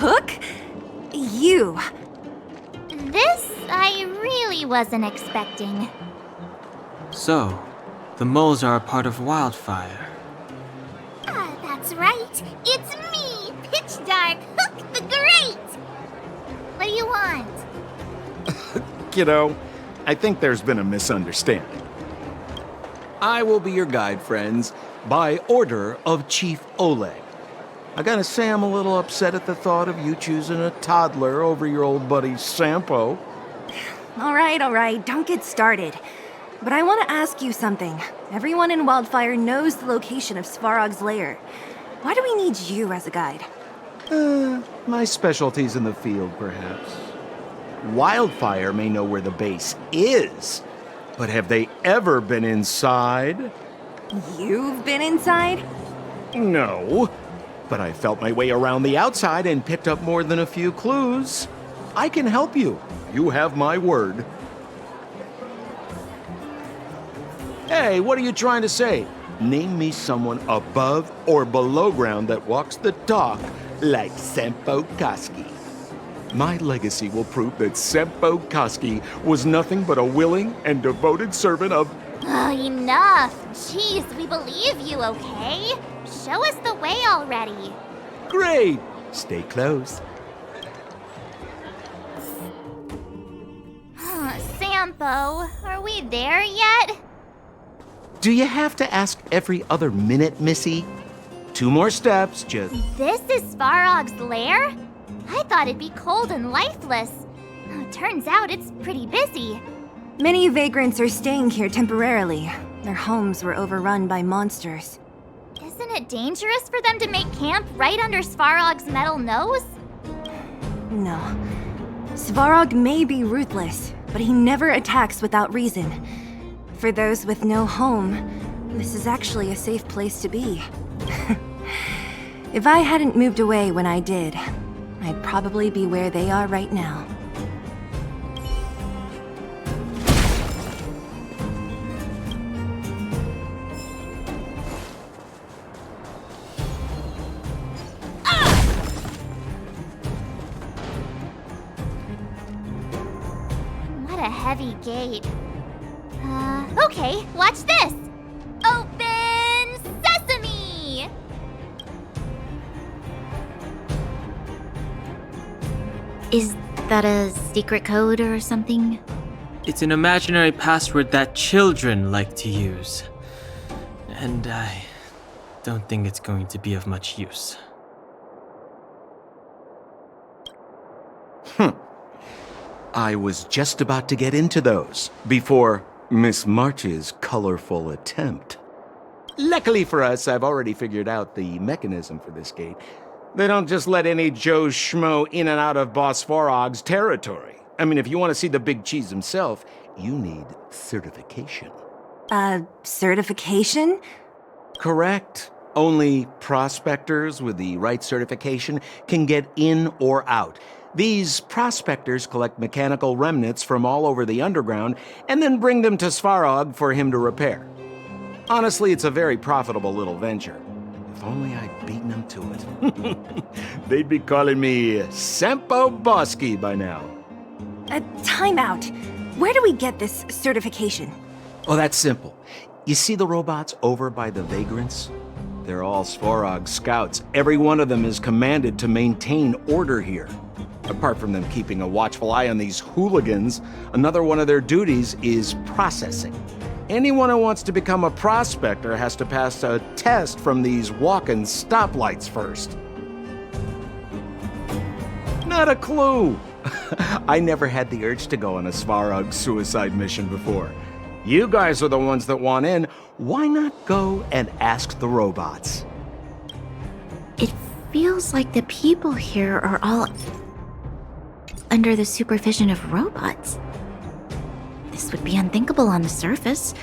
Hook? You. This I really wasn't expecting. So, the moles are a part of Wildfire. Ah, that's right. It's me, Pitch Dark Hook the Great. What do you want? Kiddo, I think there's been a misunderstanding. I will be your guide, friends, by order of Chief Oleg. I gotta say I'm a little upset at the thought of you choosing a toddler over your old buddy Sampo. All right, don't get started. But I want to ask you something. Everyone in Wildfire knows the location of Svarog's lair. Why do we need you as a guide? My specialty's in the field, perhaps. Wildfire may know where the base is, but have they ever been inside? You've been inside? No, but I felt my way around the outside and picked up more than a few clues. I can help you. You have my word. Hey, what are you trying to say? Name me someone above or below ground that walks the talk like Sempo Koski. My legacy will prove that Sempo Koski was nothing but a willing and devoted servant of... Oh, enough. Jeez, we believe you, okay? Show us the way already. Great! Stay close. Sampo, are we there yet? Do you have to ask every other minute, Missy? 2 more steps, just... This is Svarog's lair? I thought it'd be cold and lifeless. Turns out it's pretty busy. Many vagrants are staying here temporarily. Their homes were overrun by monsters. Isn't it dangerous for them to make camp right under Svarog's metal nose? No. Svarog may be ruthless, but he never attacks without reason. For those with no home, this is actually a safe place to be. If I hadn't moved away when I did, I'd probably be where they are right now. What a heavy gate. Okay, watch this! Open sesame! Is that a secret code or something? It's an imaginary password that children like to use. And I don't think it's going to be of much use. I was just about to get into those before Miss March's colorful attempt. Luckily for us, I've already figured out the mechanism for this gate. They don't just let any Joe Schmo in and out of Boss Svarog's territory. I mean, if you want to see the big cheese himself, you need certification. Certification? Correct. Only prospectors with the right certification can get in or out. These prospectors collect mechanical remnants from all over the underground and then bring them to Svarog for him to repair. Honestly, it's a very profitable little venture. If only I'd beaten them to it. They'd be calling me Sempo Bosky by now. Time out. Where do we get this certification? Oh, that's simple. You see the robots over by the vagrants? They're all Svarog scouts. Every one of them is commanded to maintain order here. Apart from them keeping a watchful eye on these hooligans, another one of their duties is processing. Anyone who wants to become a prospector has to pass a test from these walk-in stoplights first. Not a clue. I never had the urge to go on a Svarog suicide mission before. You guys are the ones that want in. Why not go and ask the robots? It feels like the people here are all under the supervision of robots. This would be unthinkable on the surface.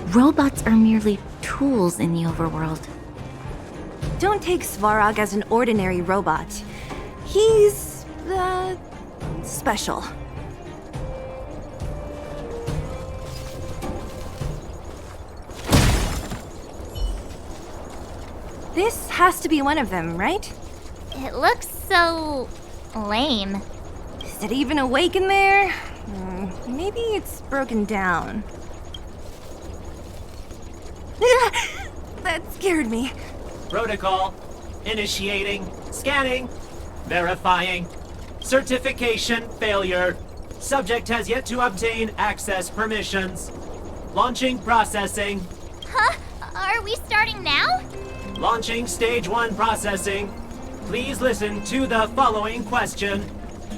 Robots are merely tools in the overworld. Don't take Svarog as an ordinary robot. He's, special. This has to be one of them, right? It looks so Lame. Is it even awake in there? Maybe it's broken down. That scared me. Protocol. Initiating. Scanning. Verifying. Certification failure. Subject has yet to obtain access permissions. Launching processing. Huh? Are we starting now? Launching stage 1 processing. Please listen to the following question.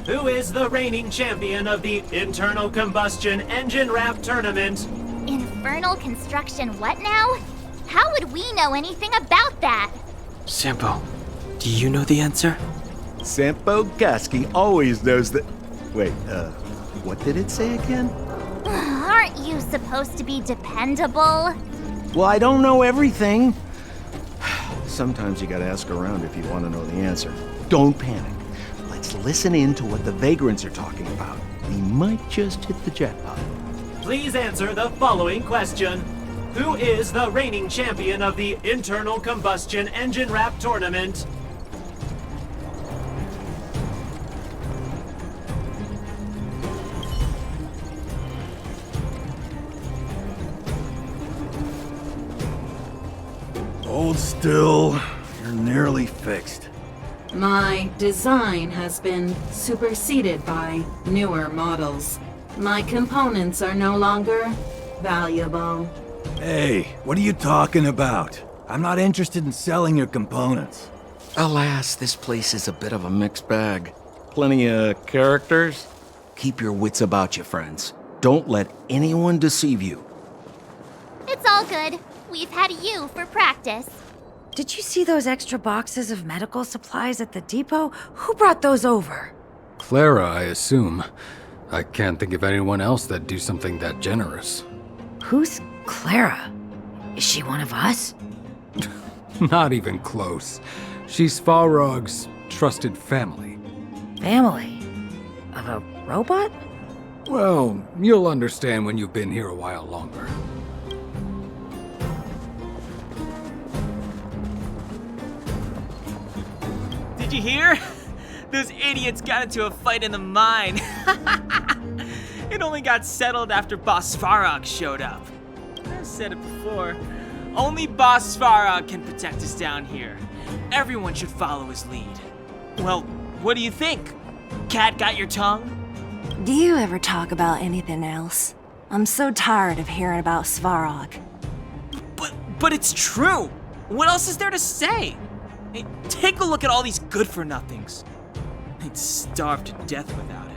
Who is the reigning champion of the Internal Combustion Engine Rap Tournament? Infernal construction what now? How would we know anything about that? Sampo, do you know the answer? Sampo Gaski always knows that. Wait, what did it say again? Aren't you supposed to be dependable? Well, I don't know everything. Sometimes you gotta ask around if you want to know the answer. Don't panic. Let's listen in to what the vagrants are talking about. We might just hit the jackpot. Please answer the following question. Who is the reigning champion of the Internal Combustion Engine Rap Tournament? Hold still. You're nearly fixed. My design has been superseded by newer models. My components are no longer valuable. Hey, what are you talking about? I'm not interested in selling your components. Alas, this place is a bit of a mixed bag. Plenty of characters. Keep your wits about you, friends. Don't let anyone deceive you. It's all good. We've had you for practice. Did you see those extra boxes of medical supplies at the depot? Who brought those over? Clara, I assume. I can't think of anyone else that'd do something that generous. Who's Clara? Is she one of us? Not even close. She's Farog's trusted family. Family? Of a robot? Well, you'll understand when you've been here a while longer. Did you hear? Those idiots got into a fight in the mine. It only got settled after Boss Farog showed up. I've said it before. Only Boss Farog can protect us down here. Everyone should follow his lead. Well, what do you think? Cat got your tongue? Do you ever talk about anything else? I'm so tired of hearing about Svarog. But it's true. What else is there to say? Hey, take a look at all these good-for-nothings. They'd starve to death without it.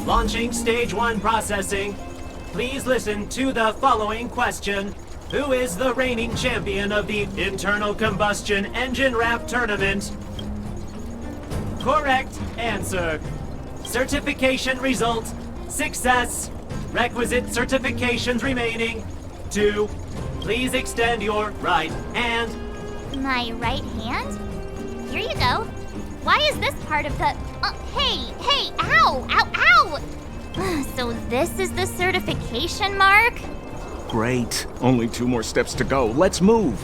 Launching stage 1 processing. Please listen to the following question. Who is the reigning champion of the Internal Combustion Engine Rap Tournament? Correct answer. Certification result. Success. Requisite certifications remaining. 2. Please extend your right hand. My right hand? Here you go. Why is this part of the... hey, ow, ow, ow! So this is the certification mark? Great. Only 2 more steps to go. Let's move.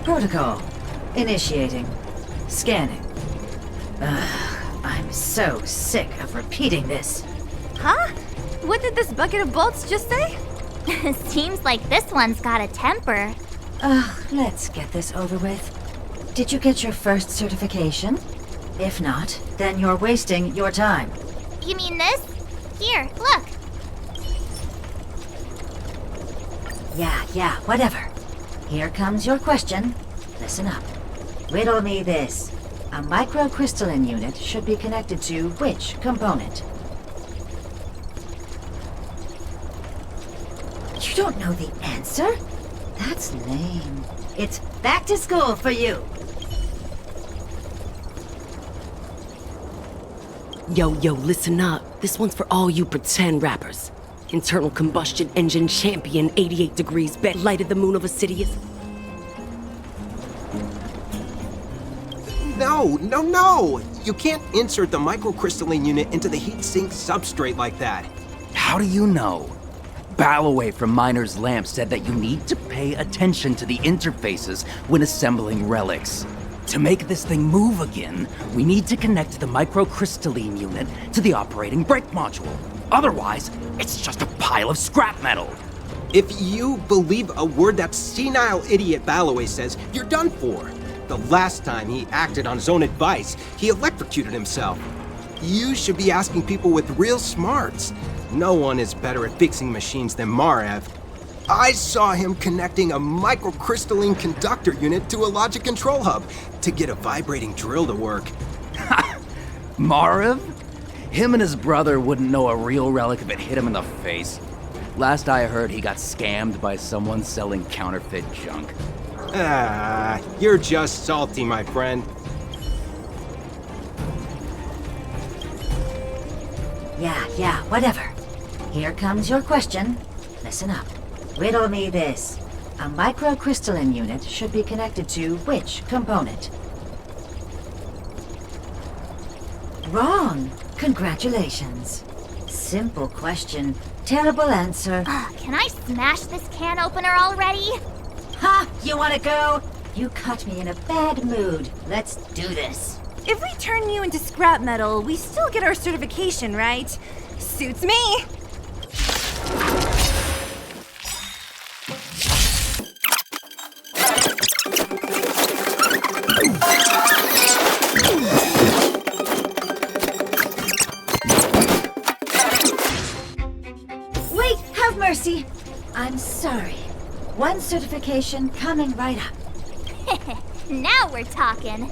Protocol. Initiating. Scanning. I'm so sick of repeating this. Huh? What did this bucket of bolts just say? Seems like this one's got a temper. Let's get this over with. Did you get your first certification? If not, then you're wasting your time. You mean this? Here, look. Yeah, whatever. Here comes your question. Listen up. Riddle me this. A microcrystalline unit should be connected to which component? You don't know the answer? That's lame. It's back to school for you. Yo, listen up. This one's for all you pretend rappers. Internal combustion engine champion, 88 degrees bent, lighted the moon of Assidious. No! You can't insert the microcrystalline unit into the heat sink substrate like that. How do you know? Balloway from Miner's Lamp said that you need to pay attention to the interfaces when assembling relics. To make this thing move again, we need to connect the microcrystalline unit to the operating brake module. Otherwise, it's just a pile of scrap metal. If you believe a word that senile idiot Balloway says, you're done for. The last time he acted on his own advice, he electrocuted himself. You should be asking people with real smarts. No one is better at fixing machines than Marev. I saw him connecting a microcrystalline conductor unit to a logic control hub to get a vibrating drill to work. Marev? Him and his brother wouldn't know a real relic if it hit him in the face. Last I heard, he got scammed by someone selling counterfeit junk. You're just salty, my friend. Yeah, whatever. Here comes your question. Listen up. Riddle me this. A microcrystalline unit should be connected to which component? Wrong. Congratulations. Simple question. Terrible answer. Can I smash this can opener already? Ha! You wanna go? You caught me in a bad mood. Let's do this. If we turn you into scrap metal, we still get our certification, right? Suits me! Wait, have mercy. I'm sorry. One certification coming right up. Now we're talking.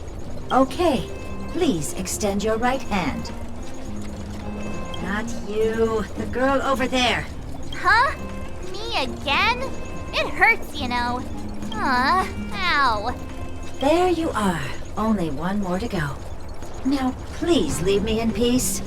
Okay, please extend your right hand. Not you, the girl over there. Huh? Me again? It hurts, you know. Ow. There you are. Only one more to go. Now, please leave me in peace.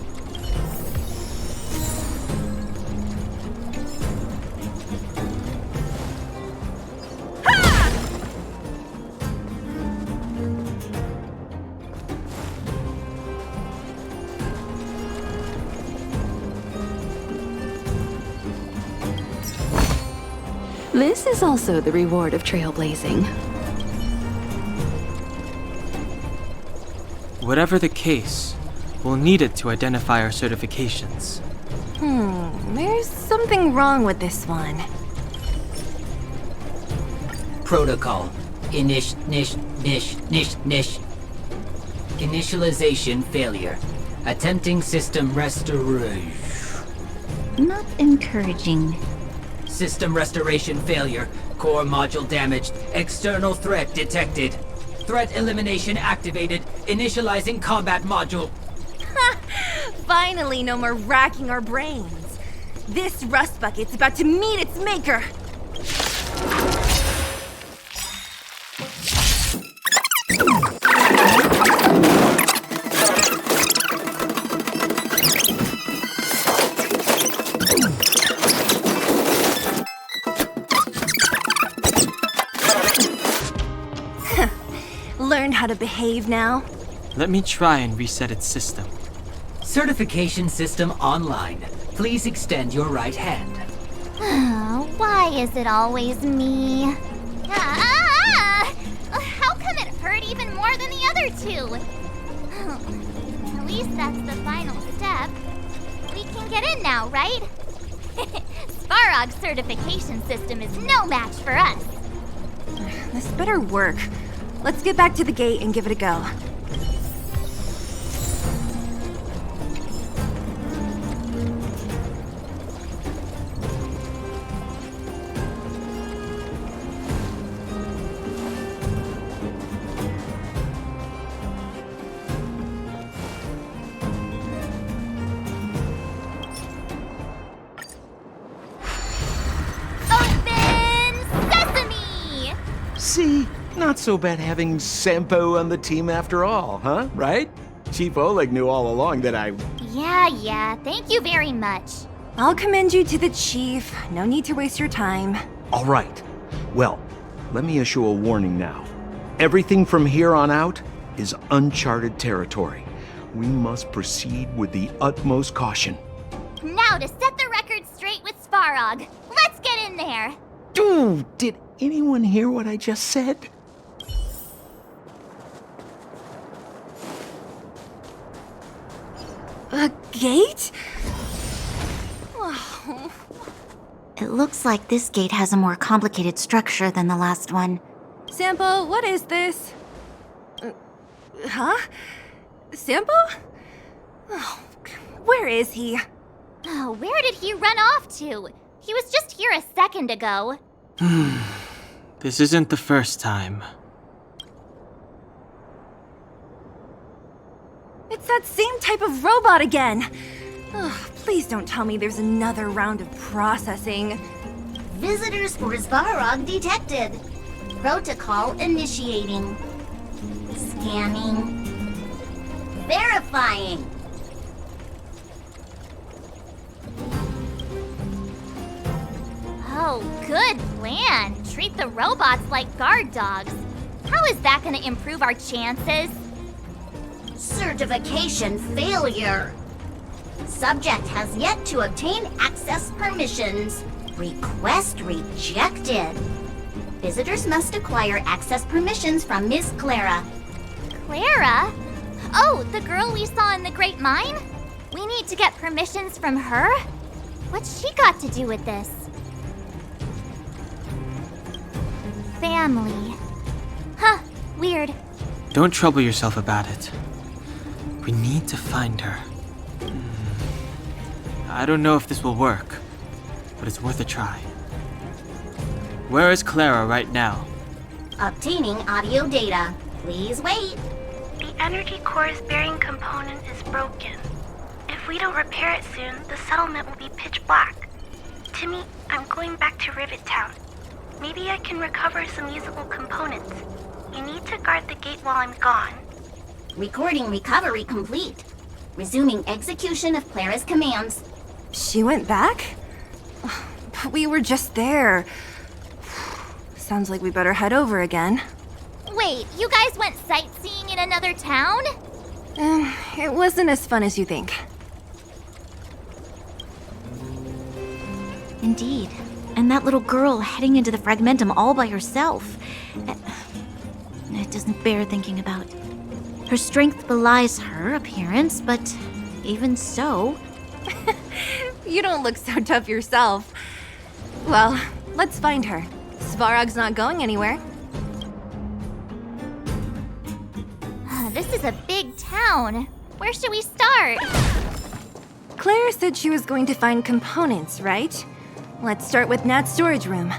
This is also the reward of trailblazing. Whatever the case, we'll need it to identify our certifications. There's something wrong with this one. Protocol. Initialization failure. Attempting system restoration. Not encouraging. System restoration failure. Core module damaged. External threat detected. Threat elimination activated. Initializing combat module. Finally, no more racking our brains. This rust bucket's about to meet its maker. Learned how to behave now? Let me try and reset its system. Certification system online. Please extend your right hand. Why is it always me? here too. At least that's the final step. We can get in now, right? Svarog's certification system is no match for us. This better work. Let's get back to the gate and give it a go. See? Not so bad having Sampo on the team after all, huh? Right? Chief Oleg knew all along that I... Yeah, thank you very much. I'll commend you to the chief. No need to waste your time. All right. Well, let me issue a warning now. Everything from here on out is uncharted territory. We must proceed with the utmost caution. Now to set the record straight with Svarog. Let's get in there. Dude, did anyone hear what I just said? A gate? Oh. It looks like this gate has a more complicated structure than the last one. Sampo, what is this? Huh? Sampo? Oh, where is he? Oh, where did he run off to? He was just here a second ago. This isn't the first time. It's that same type of robot again. Ugh, please don't tell me there's another round of processing. Visitors for Svarog detected. Protocol initiating. Scanning. Verifying. Oh, good plan. Treat the robots like guard dogs. How is that gonna improve our chances? Certification failure. Subject has yet to obtain access permissions. Request rejected. Visitors must acquire access permissions from Miss Clara. Clara? Oh, the girl we saw in the Great Mine? We need to get permissions from her? What's she got to do with this? Family. Huh, weird. Don't trouble yourself about it. We need to find her. I don't know if this will work, but it's worth a try. Where is Clara right now? Obtaining audio data. Please wait. The energy core's bearing component is broken. If we don't repair it soon, the settlement will be pitch black. Timmy, I'm going back to Rivet Town. Maybe I can recover some usable components. You need to guard the gate while I'm gone. Recording recovery complete. Resuming execution of Clara's commands. She went back? But we were just there. Sounds like we better head over again. Wait, you guys went sightseeing in another town? It wasn't as fun as you think. Indeed. And that little girl heading into the Fragmentum all by herself. It doesn't bear thinking about. Her strength belies her appearance, but even so... You don't look so tough yourself. Well, let's find her. Svarog's not going anywhere. This is a big town. Where should we start? Claire said she was going to find components, right? Let's start with Nat's storage room.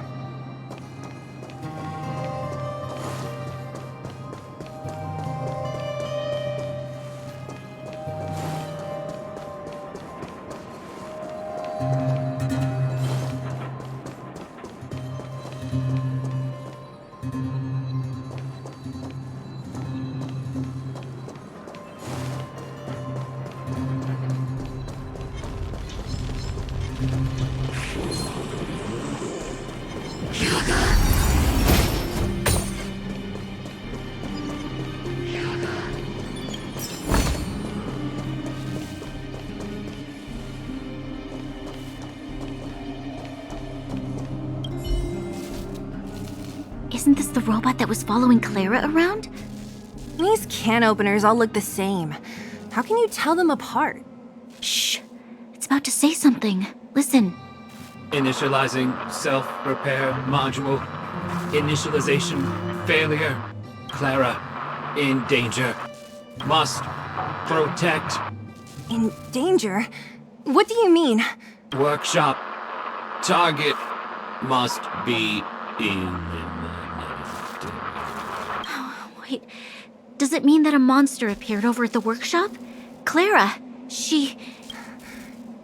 Isn't this the robot that was following Clara around? These can openers all look the same. How can you tell them apart? Shh. It's about to say something. Listen. Initializing self-repair module. Initialization failure. Clara, in danger. Must protect. In danger? What do you mean? Workshop. Target must be eliminated. Wait, does it mean that a monster appeared over at the workshop? Clara, she...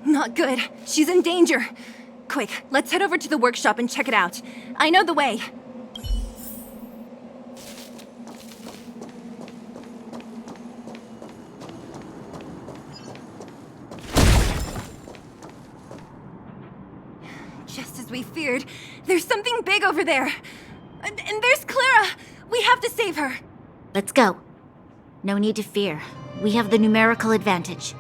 Not good. She's in danger. Quick, let's head over to the workshop and check it out. I know the way. Just as we feared, there's something big over there. And there's Clara! We have to save her! Let's go. No need to fear. We have the numerical advantage.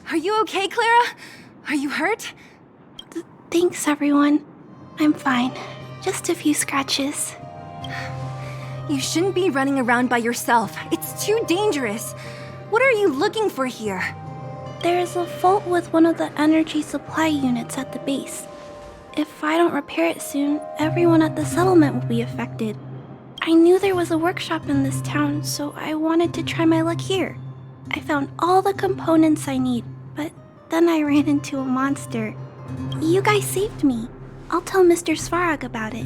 Are you okay, Clara? Are you hurt? Thanks, everyone. I'm fine. Just a few scratches. You shouldn't be running around by yourself. It's too dangerous. What are you looking for here? There's a fault with one of the energy supply units at the base. If I don't repair it soon, everyone at the settlement will be affected. I knew there was a workshop in this town, so I wanted to try my luck here. I found all the components I need, but then I ran into a monster. You guys saved me. I'll tell Mr. Svarog about it.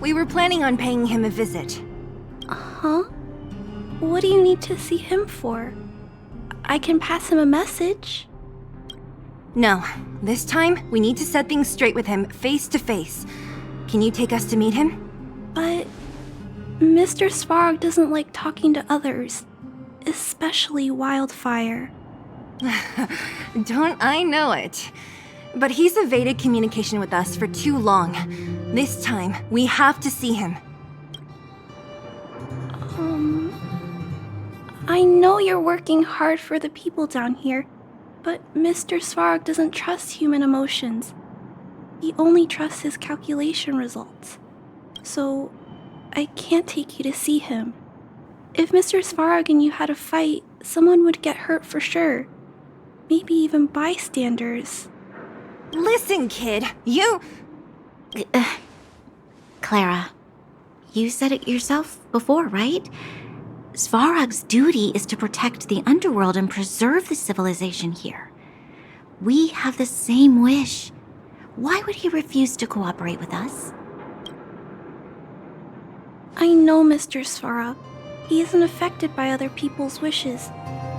We were planning on paying him a visit. Huh? What do you need to see him for? I can pass him a message. No, this time we need to set things straight with him face to face. Can you take us to meet him? But Mr. Svarog doesn't like talking to others, especially Wildfire. Don't I know it? But he's evaded communication with us for too long. This time, we have to see him. I know you're working hard for the people down here, but Mr. Svarog doesn't trust human emotions. He only trusts his calculation results. So, I can't take you to see him. If Mr. Svarog and you had a fight, someone would get hurt for sure. Maybe even bystanders. Listen, kid, you... Clara, you said it yourself before, right? Svarog's duty is to protect the underworld and preserve the civilization here. We have the same wish. Why would he refuse to cooperate with us? I know Mr. Svarog. He isn't affected by other people's wishes.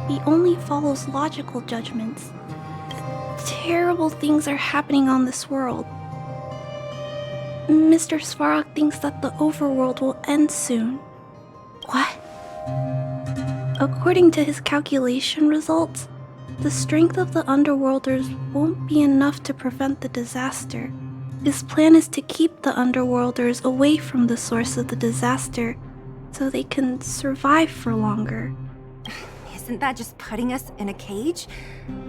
He only follows logical judgments. Terrible things are happening on this world. Mr. Svarog thinks that the overworld will end soon. What? According to his calculation results, the strength of the Underworlders won't be enough to prevent the disaster. His plan is to keep the Underworlders away from the source of the disaster, so they can survive for longer. Isn't that just putting us in a cage?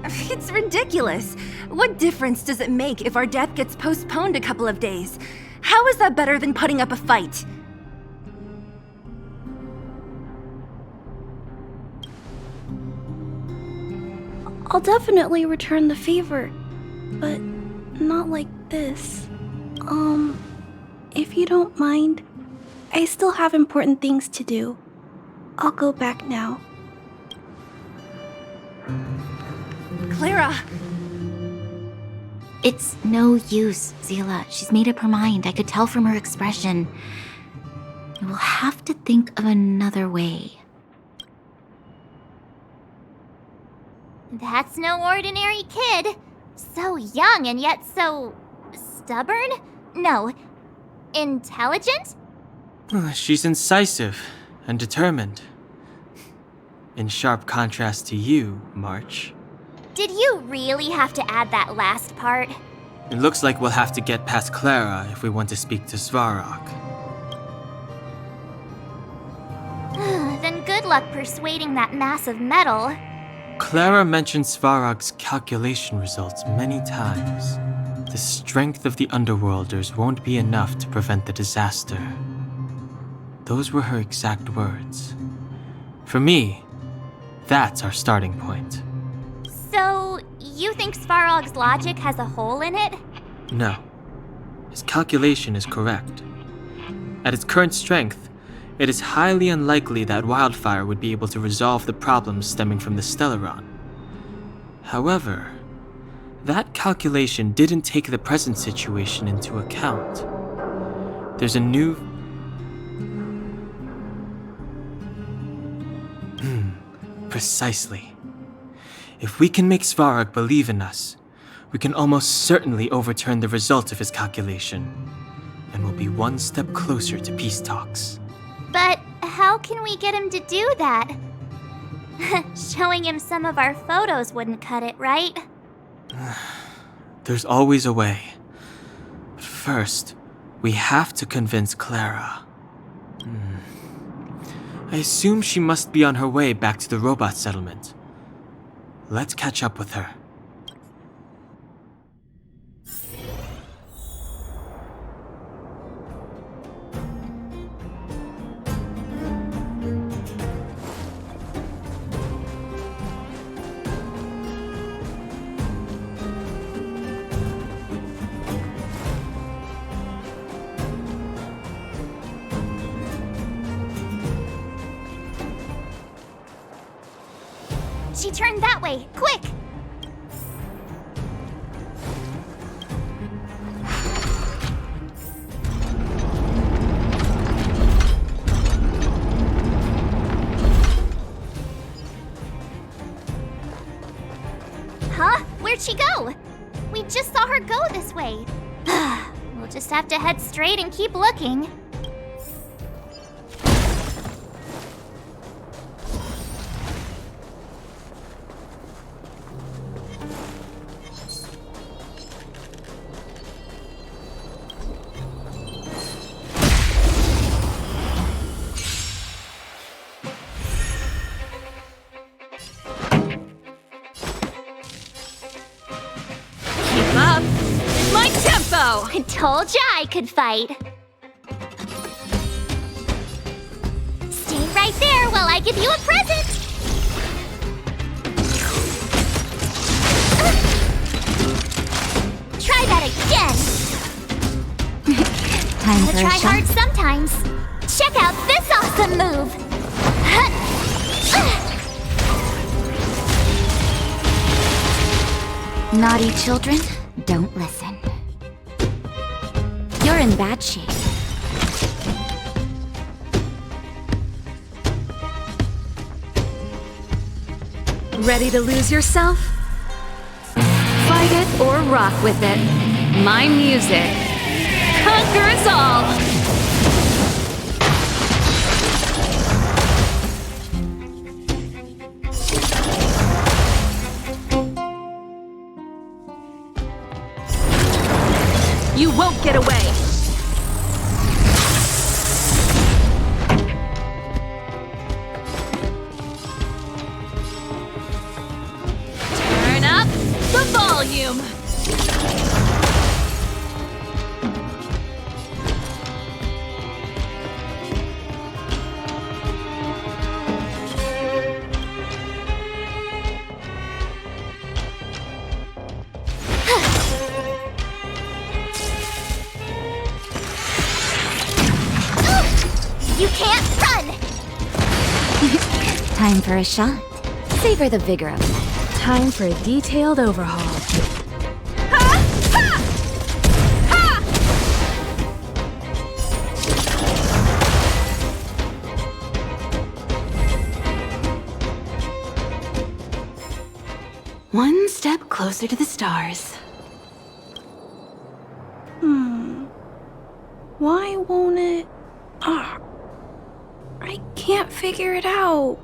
It's ridiculous. What difference does it make if our death gets postponed a couple of days? How is that better than putting up a fight? I'll definitely return the favor, but not like this. If you don't mind, I still have important things to do. I'll go back now. Clara! It's no use, Zila. She's made up her mind. I could tell from her expression. We'll have to think of another way. That's no ordinary kid. So young and yet so stubborn? No, intelligent? She's incisive and determined. In sharp contrast to you, March. Did you really have to add that last part? It looks like we'll have to get past Clara if we want to speak to Svarog. Then good luck persuading that mass of metal. Clara mentioned Svarog's calculation results many times. The strength of the Underworlders won't be enough to prevent the disaster. Those were her exact words. For me, that's our starting point. So, you think Svarog's logic has a hole in it? No. His calculation is correct. At its current strength, it is highly unlikely that Wildfire would be able to resolve the problems stemming from the Stellaron. However, that calculation didn't take the present situation into account. There's a new... Precisely. If we can make Svarog believe in us, we can almost certainly overturn the result of his calculation, and we'll be one step closer to peace talks. But how can we get him to do that? Showing him some of our photos wouldn't cut it, right? There's always a way. But first, we have to convince Clara. I assume she must be on her way back to the robot settlement. Let's catch up with her. She turned that way, quick! Huh? Where'd she go? We just saw her go this way. We'll just have to head straight and keep looking. I told ya I could fight. Stay right there while I give you a present. Try that again. Time for Gotta a try shot. hard sometimes. Check out this awesome move. Naughty children, don't listen. You're in bad shape. Ready to lose yourself? Fight it or rock with it. My music conquers all! You won't get away! Turn up the volume! You can't run! Time for a shot. Savor the vigor of it. Time for a detailed overhaul. One step closer to the stars. Why won't it... I can't figure it out.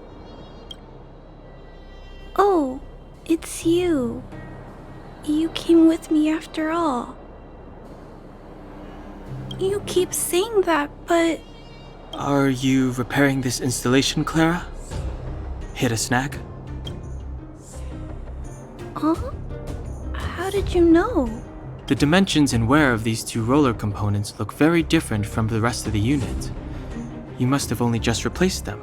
Oh, it's you. You came with me after all. You keep saying that, but... Are you repairing this installation, Clara? Hit a snag? Huh? How did you know? The dimensions and wear of these two roller components look very different from the rest of the unit. You must have only just replaced them.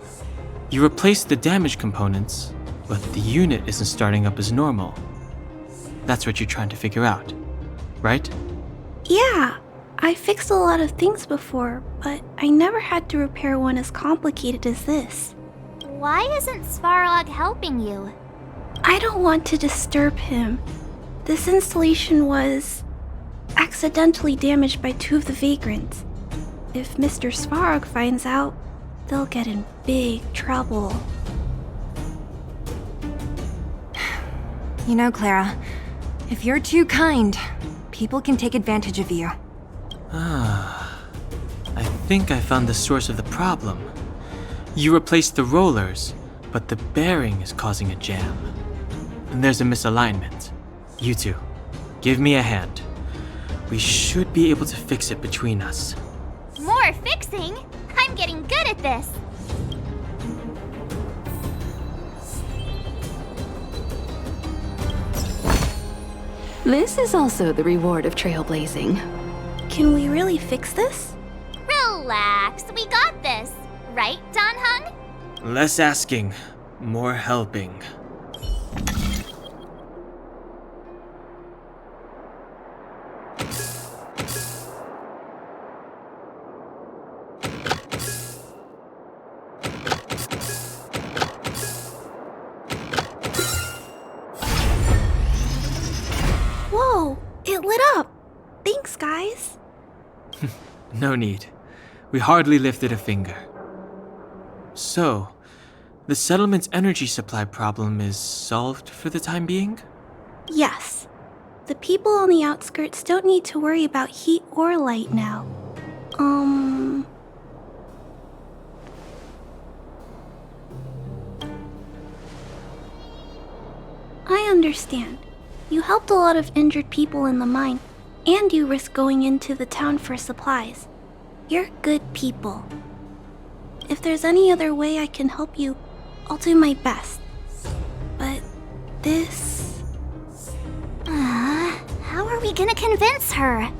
You replaced the damaged components, but the unit isn't starting up as normal. That's what you're trying to figure out, right? Yeah, I fixed a lot of things before, but I never had to repair one as complicated as this. Why isn't Svarog helping you? I don't want to disturb him. This installation was accidentally damaged by two of the vagrants. If Mr. Svarog finds out, they'll get in big trouble. You know, Clara, if you're too kind, people can take advantage of you. I think I found the source of the problem. You replaced the rollers, but the bearing is causing a jam. And there's a misalignment. You two, give me a hand. We should be able to fix it between us. More fixing? I'm getting good at this. This is also the reward of trailblazing. Can we really fix this? Relax, we got this. Right, Don Hung? Less asking, more helping. Whoa, it lit up. Thanks, guys. No need. We hardly lifted a finger. So, the settlement's energy supply problem is solved for the time being? Yes. The people on the outskirts don't need to worry about heat or light now. I understand. You helped a lot of injured people in the mine, and you risked going into the town for supplies. You're good people. If there's any other way I can help you, I'll do my best. But this... How are we gonna convince her?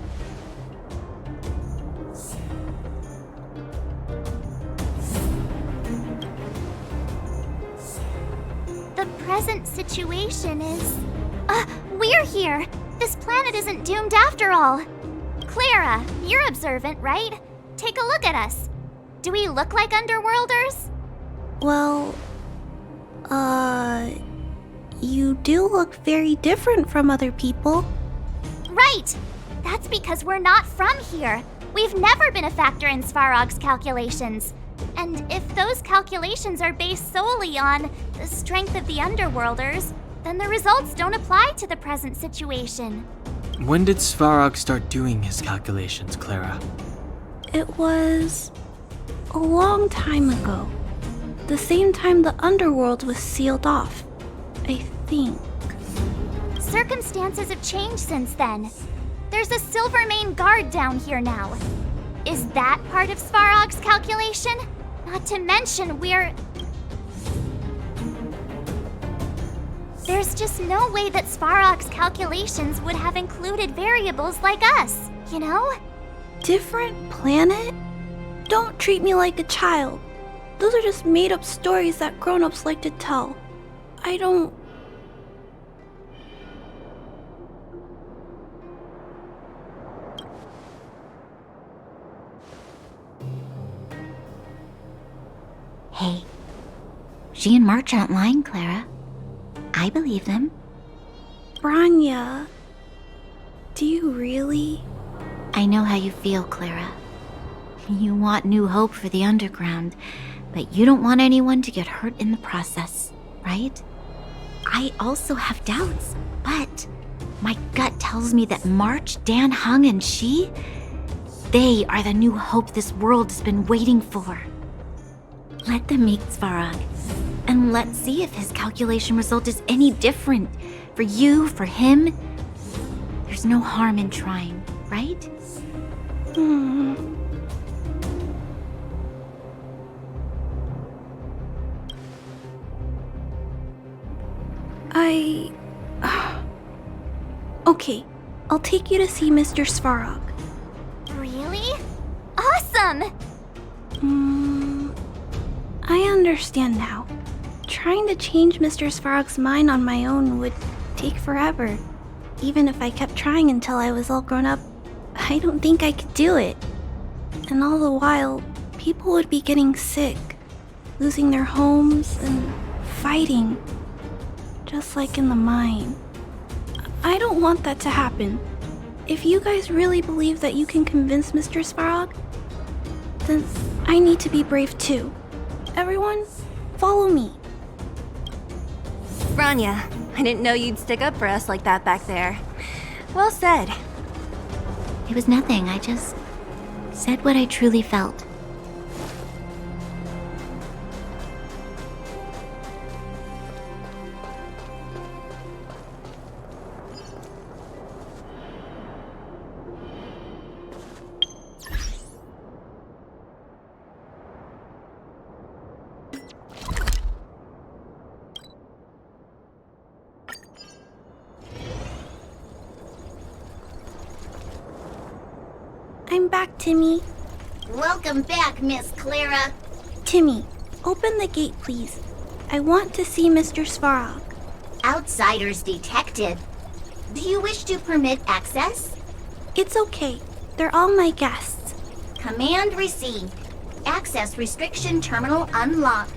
The present situation is... we're here! This planet isn't doomed after all! Clara, you're observant, right? Take a look at us. Do we look like Underworlders? Well... You do look very different from other people. Right! That's because we're not from here. We've never been a factor in Svarog's calculations. And if those calculations are based solely on the strength of the Underworlders, then the results don't apply to the present situation. When did Svarog start doing his calculations, Clara? It was... a long time ago. The same time the Underworld was sealed off, I think. Circumstances have changed since then. There's a Silvermane guard down here now. Is that part of Svarog's calculation? Not to mention There's just no way that Svarog's calculations would have included variables like us, you know? Different planet? Don't treat me like a child. Those are just made-up stories that grown-ups like to tell. I don't... Hey, she and March aren't lying, Clara. I believe them. Branya, do you really? I know how you feel, Clara. You want new hope for the underground, but you don't want anyone to get hurt in the process, right? I also have doubts, but my gut tells me that March, Dan Hung, and she, they are the new hope this world has been waiting for. Let them meet Svarog, and let's see if his calculation result is any different. For you, for him, there's no harm in trying, right? Okay, I'll take you to see Mr. Svarog. Really? Awesome! I understand now. Trying to change Mr. Svarog's mind on my own would take forever. Even if I kept trying until I was all grown up, I don't think I could do it. And all the while, people would be getting sick, losing their homes, and fighting. Just like in the mine. I don't want that to happen. If you guys really believe that you can convince Mr. Svarog, then I need to be brave too. Everyone, follow me. Rania, I didn't know you'd stick up for us like that back there. Well said. It was nothing, I just said what I truly felt. I'm back, Timmy. Welcome back, Miss Clara. Timmy, open the gate, please. I want to see Mr. Svarog. Outsiders detected. Do you wish to permit access? It's okay. They're all my guests. Command received. Access restriction terminal unlocked.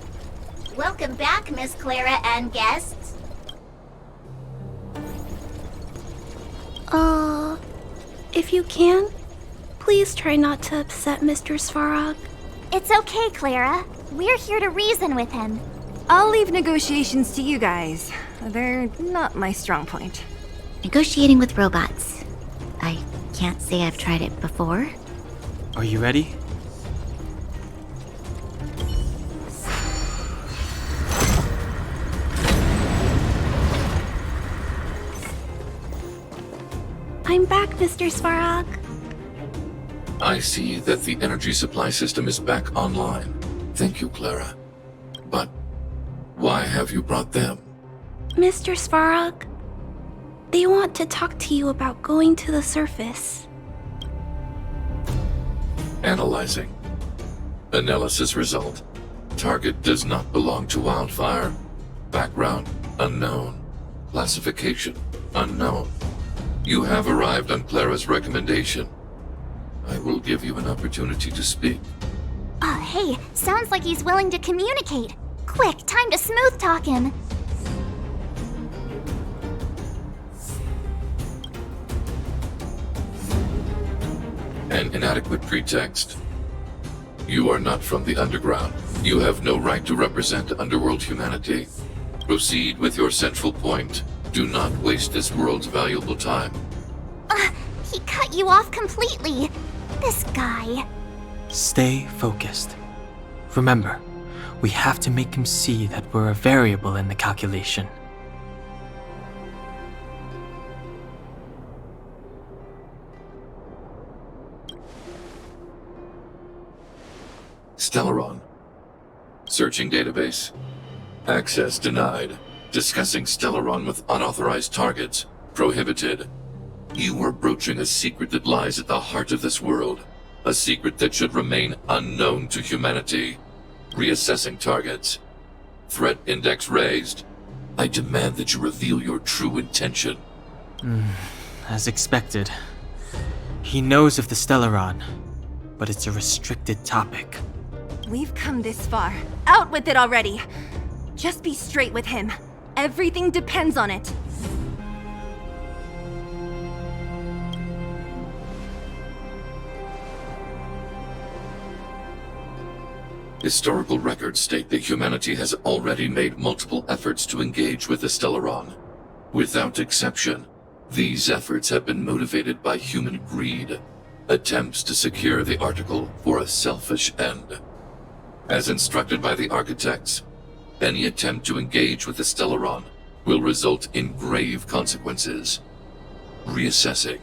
Welcome back, Miss Clara and guests. If you can, please try not to upset Mr. Svarog. It's okay, Clara. We're here to reason with him. I'll leave negotiations to you guys. They're not my strong point. Negotiating with robots. I can't say I've tried it before. Are you ready? I'm back, Mr. Svarog. I see that the energy supply system is back online. Thank you, Clara. But why have you brought them? Mr. Svarog, they want to talk to you about going to the surface. Analyzing. Analysis result. Target does not belong to Wildfire. Background unknown. Classification unknown. You have arrived on Clara's recommendation. I will give you an opportunity to speak. Hey, sounds like he's willing to communicate. Quick, time to smooth talk him. An inadequate pretext. You are not from the underground. You have no right to represent underworld humanity. Proceed with your central point. Do not waste this world's valuable time. He cut you off completely. This guy. Stay focused. Remember, we have to make him see that we're a variable in the calculation. Stellaron. Searching database. Access denied. Discussing Stellaron with unauthorized targets. Prohibited. You are broaching a secret that lies at the heart of this world. A secret that should remain unknown to humanity. Reassessing targets. Threat index raised. I demand that you reveal your true intention. As expected. He knows of the Stellaron, but it's a restricted topic. We've come this far. Out with it already! Just be straight with him. Everything depends on it. Historical records state that humanity has already made multiple efforts to engage with the Stellaron. Without exception, these efforts have been motivated by human greed, attempts to secure the article for a selfish end. As instructed by the architects, any attempt to engage with the Stellaron will result in grave consequences. Reassessing.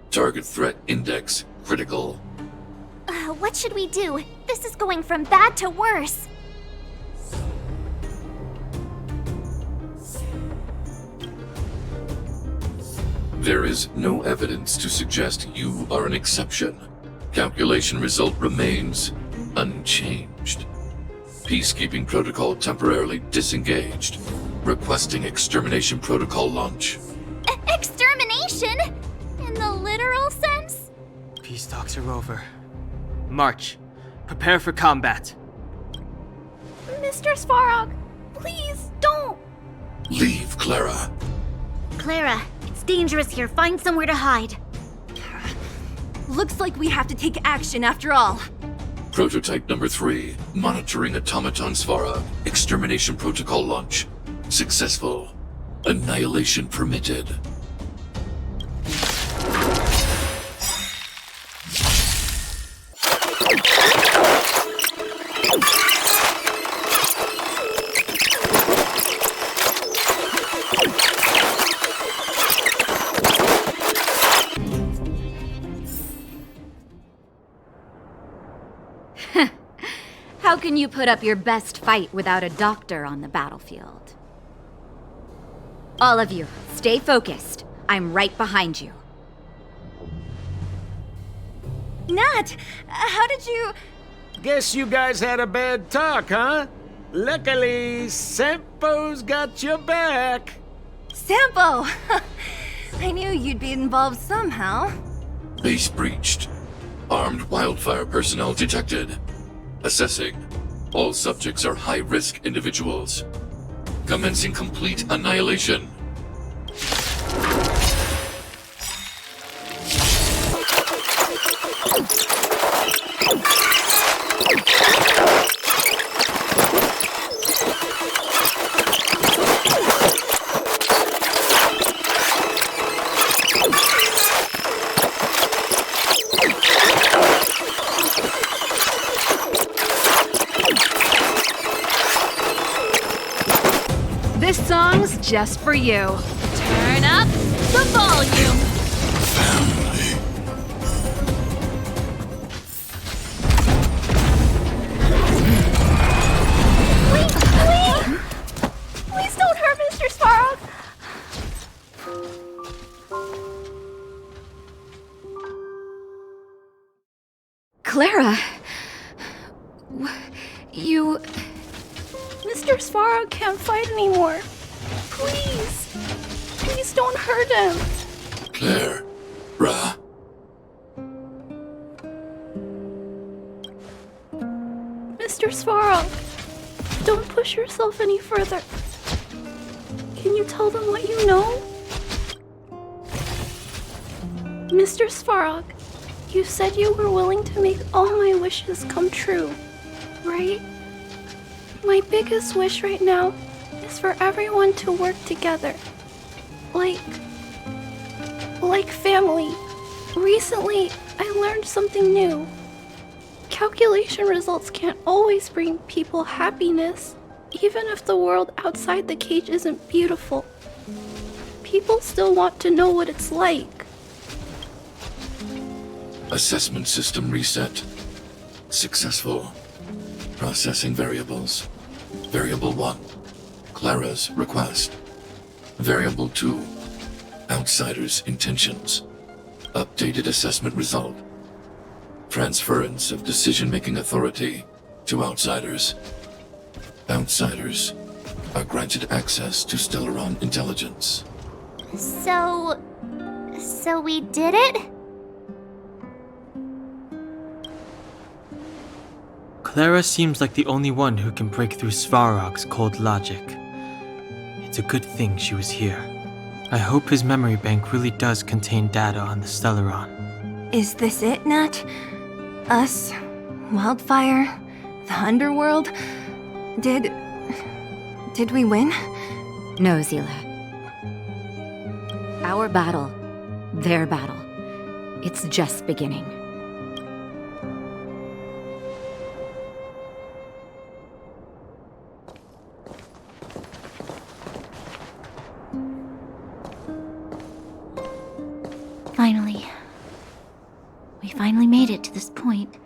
Target threat index critical. What should we do? This is going from bad to worse. There is no evidence to suggest you are an exception. Calculation result remains unchanged. Peacekeeping protocol temporarily disengaged. Requesting extermination protocol launch. Extermination? In the literal sense? Peace talks are over. March. Prepare for combat. Mr. Svarog, please don't! Leave, Clara. Clara, it's dangerous here. Find somewhere to hide. Looks like we have to take action after all. Prototype number 3. Monitoring Automaton Svarog. Extermination protocol launch. Successful. Annihilation permitted. How can you put up your best fight without a doctor on the battlefield? All of you, stay focused. I'm right behind you. Nat, how did you... Guess you guys had a bad talk, huh? Luckily, Sampo's got your back. Sampo! I knew you'd be involved somehow. Base breached. Armed wildfire personnel detected. Assessing. All subjects are high-risk individuals. Commencing complete annihilation. This song's just for you. Turn up the volume. Please don't hurt Mr. Svarog! Clara, you... Mr. Svarog can't fight anymore. Please. Please don't hurt him. Claire. Ra. Mr. Svarog, don't push yourself any further. Can you tell them what you know? Mr. Svarog, you said you were willing to make all my wishes come true, right? My biggest wish right now is for everyone to work together. Like family. Recently, I learned something new. Calculation results can't always bring people happiness, even if the world outside the cage isn't beautiful. People still want to know what it's like. Assessment system reset. Successful. Processing variables. Variable 1. Clara's request. Variable 2. Outsider's intentions. Updated assessment result. Transference of decision-making authority to outsiders. Outsiders are granted access to Stellaron intelligence. So we did it? Clara seems like the only one who can break through Svarog's cold logic. It's a good thing she was here. I hope his memory bank really does contain data on the Stellaron. Is this it, Nat? Us? Wildfire? the underworld? Did we win? No, Zila. Our battle, their battle, it's just beginning. Finally. We finally made it to this point.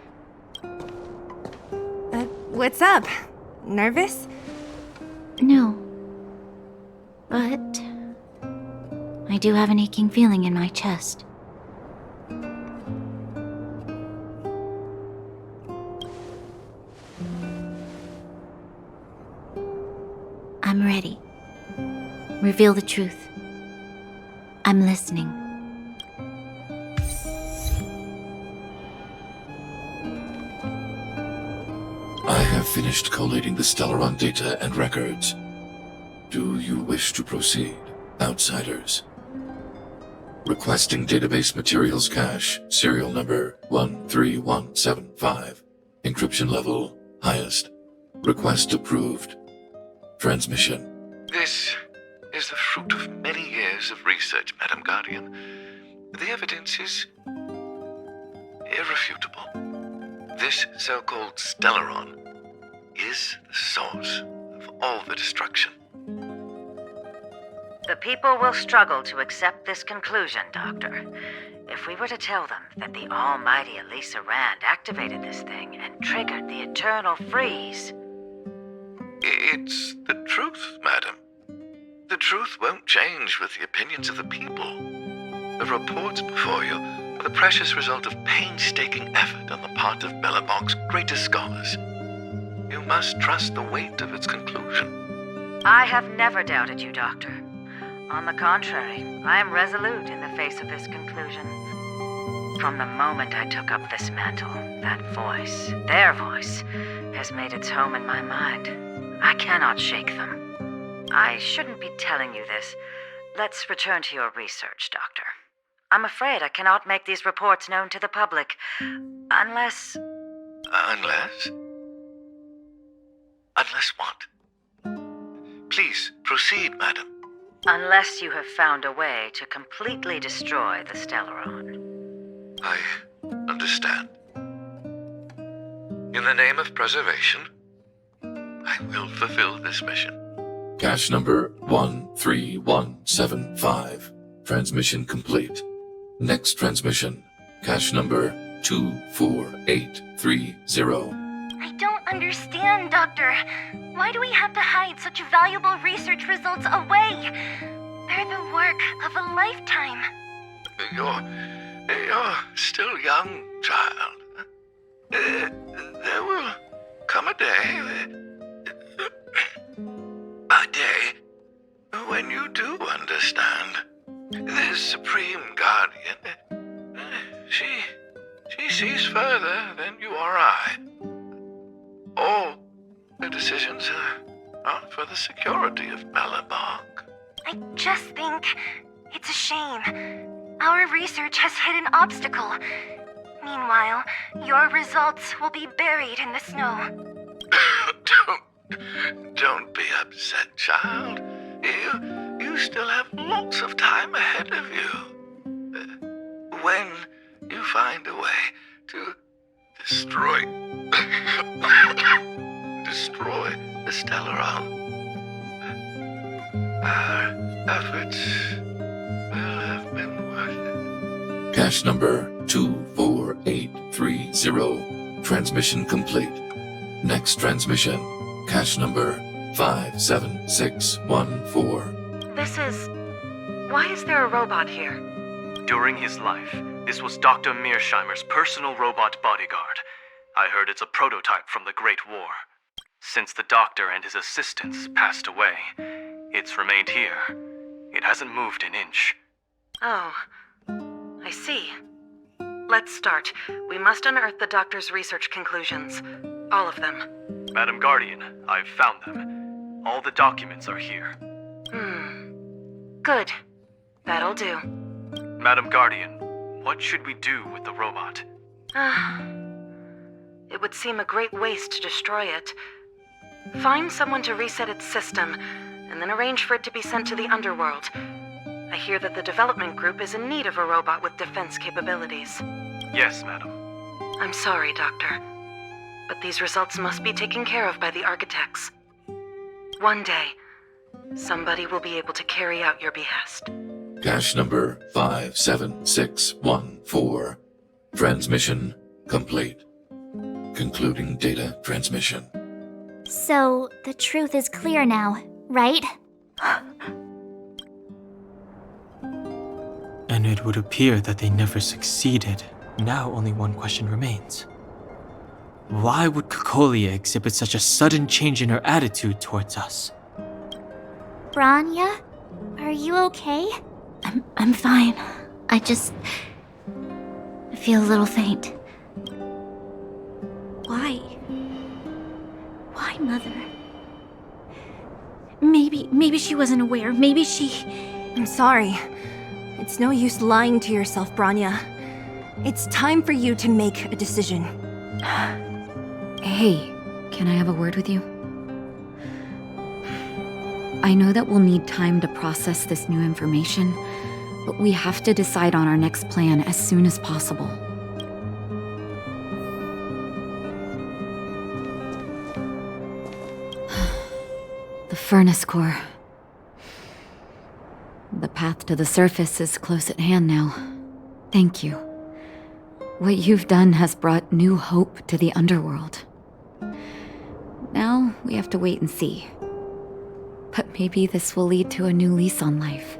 What's up? Nervous? No. But I do have an aching feeling in my chest. I'm ready. Reveal the truth. I'm listening. I have finished collating the Stellaron data and records. Do you wish to proceed, outsiders? Requesting database materials cache, serial number 13175. Encryption level, highest. Request approved. Transmission. This is the fruit of many years of research, Madam Guardian. The evidence is irrefutable. This so-called Stellaron is the source of all the destruction. The people will struggle to accept this conclusion, Doctor. If we were to tell them that the almighty Elisa Rand activated this thing and triggered the eternal freeze... It's the truth, madam. The truth won't change with the opinions of the people. The reports before you are the precious result of painstaking effort on the part of Belobog's greatest scholars. You must trust the weight of its conclusion. I have never doubted you, Doctor. On the contrary, I am resolute in the face of this conclusion. From the moment I took up this mantle, that voice, their voice, has made its home in my mind. I cannot shake them. I shouldn't be telling you this. Let's return to your research, Doctor. I'm afraid I cannot make these reports known to the public, unless... Unless? Unless what? Please, proceed, madam. Unless you have found a way to completely destroy the Stellaron. I understand. In the name of preservation, I will fulfill this mission. Cache number 13175. Transmission complete. Next transmission. Cache number 24830. I don't understand, Doctor. Why do we have to hide such valuable research results away? They're the work of a lifetime. You're still young, child. There will come a day when you do understand. This Supreme Guardian, she sees further than you or I. All the decisions are for the security of Belobog. I just think it's a shame. Our research has hit an obstacle. Meanwhile, your results will be buried in the snow. Don't be upset, child. You still have lots of time ahead of you. When you find a way to destroy the Stellaron, our efforts will have been worth it. Cache number 24830. Transmission complete. Next transmission. Cache number 57614. Why is there a robot here? During his life, this was Dr. Mearsheimer's personal robot bodyguard. I heard it's a prototype from the Great War. Since the doctor and his assistants passed away, it's remained here. It hasn't moved an inch. Oh, I see. Let's start. We must unearth the doctor's research conclusions. All of them. Madam Guardian, I've found them. All the documents are here. Good. That'll do. Madam Guardian, what should we do with the robot? It It would seem a great waste to destroy it. Find someone to reset its system, and then arrange for it to be sent to the underworld. I hear that the development group is in need of a robot with defense capabilities. Yes, madam. I'm sorry, Doctor, but these results must be taken care of by the architects. One day, somebody will be able to carry out your behest. Cache number 57614. Transmission complete. Concluding data transmission. So, the truth is clear now, right? And it would appear that they never succeeded. Now only one question remains. Why would Cocolia exhibit such a sudden change in her attitude towards us? Branya? Are you okay? I'm fine. I feel a little faint. Why? Why, Mother? Maybe she wasn't aware. Maybe she... I'm sorry. It's no use lying to yourself, Branya. It's time for you to make a decision. Hey, can I have a word with you? I know that we'll need time to process this new information, but we have to decide on our next plan as soon as possible. The furnace core. The path to the surface is close at hand now. Thank you. What you've done has brought new hope to the underworld. Now we have to wait and see. But maybe this will lead to a new lease on life.